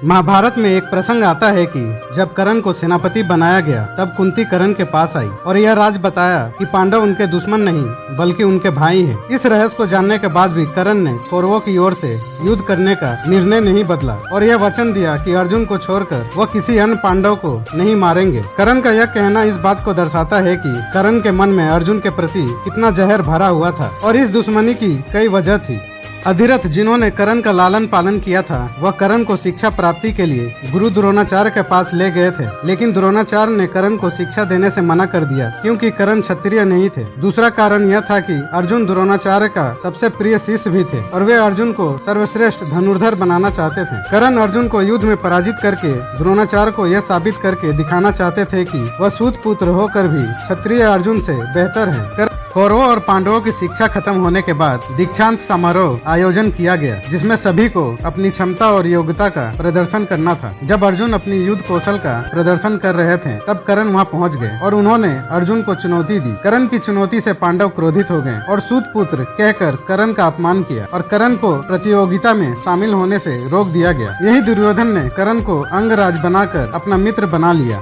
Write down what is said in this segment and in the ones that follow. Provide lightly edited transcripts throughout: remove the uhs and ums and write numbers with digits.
महाभारत में एक प्रसंग आता है कि जब कर्ण को सेनापति बनाया गया तब कुंती कर्ण के पास आई और यह राज बताया कि पांडव उनके दुश्मन नहीं बल्कि उनके भाई हैं। इस रहस्य को जानने के बाद भी कर्ण ने कौरवों की ओर से युद्ध करने का निर्णय नहीं बदला और यह वचन दिया कि अर्जुन को छोड़कर वह किसी अन्य पांडव को नहीं मारेंगे। कर्ण का यह कहना इस बात को दर्शाता है कि कर्ण के मन में अर्जुन के प्रति कितना जहर भरा हुआ था और इस दुश्मनी की कई वजह थी। अधिरथ जिन्होंने कर्ण का लालन पालन किया था वह कर्ण को शिक्षा प्राप्ति के लिए गुरु द्रोणाचार्य के पास ले गए थे, लेकिन द्रोणाचार्य ने कर्ण को शिक्षा देने से मना कर दिया क्योंकि कर्ण क्षत्रिय नहीं थे। दूसरा कारण यह था कि अर्जुन द्रोणाचार्य का सबसे प्रिय शिष्य भी थे और वे अर्जुन को सर्वश्रेष्ठ धनुर्धर बनाना चाहते थे। कर्ण अर्जुन को युद्ध में पराजित करके द्रोणाचार्य को यह साबित करके दिखाना चाहते थे कि वह सूत पुत्र होकर भी क्षत्रिय अर्जुन से बेहतर है। कौरवों और पांडवों की शिक्षा खत्म होने के बाद दीक्षांत समारोह आयोजन किया गया जिसमें सभी को अपनी क्षमता और योग्यता का प्रदर्शन करना था। जब अर्जुन अपनी युद्ध कौशल का प्रदर्शन कर रहे थे तब कर्ण वहां पहुंच गए और उन्होंने अर्जुन को चुनौती दी। कर्ण की चुनौती से पांडव क्रोधित हो गए और सूत पुत्र कहकर कर्ण का अपमान किया और कर्ण को प्रतियोगिता में शामिल होने से रोक दिया गया। यही दुर्योधन ने कर्ण को अंगराज बनाकर अपना मित्र बना लिया।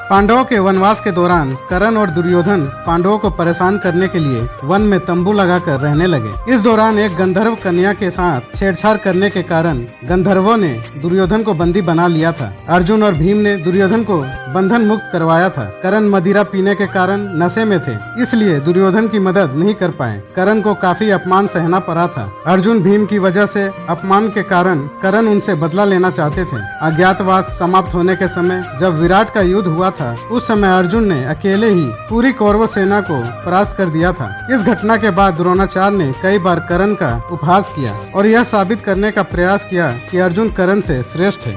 पांडवों के वनवास के दौरान कर्ण और दुर्योधन पांडवों को परेशान करने के लिए वन में तंबू लगाकर रहने लगे। इस दौरान एक गंधर्व कन्या के साथ छेड़छाड़ करने के कारण गंधर्वों ने दुर्योधन को बंदी बना लिया था। अर्जुन और भीम ने दुर्योधन को बंधन मुक्त करवाया था। कर्ण मदिरा पीने के कारण नशे में थे, इसलिए दुर्योधन की मदद नहीं कर पाए। कर्ण को काफी अपमान सहना पड़ा था। अर्जुन भीम की वजह से अपमान के कारण कर्ण उनसे बदला लेना चाहते थे। अज्ञातवास समाप्त होने के समय जब विराट का युद्ध हुआ था उस समय अर्जुन ने अकेले ही पूरी कौरव सेना को परास्त कर दिया था। इस घटना के बाद द्रोणाचार्य ने कई बार कर्ण का उपहास किया और यह साबित करने का प्रयास किया कि अर्जुन कर्ण से श्रेष्ठ है।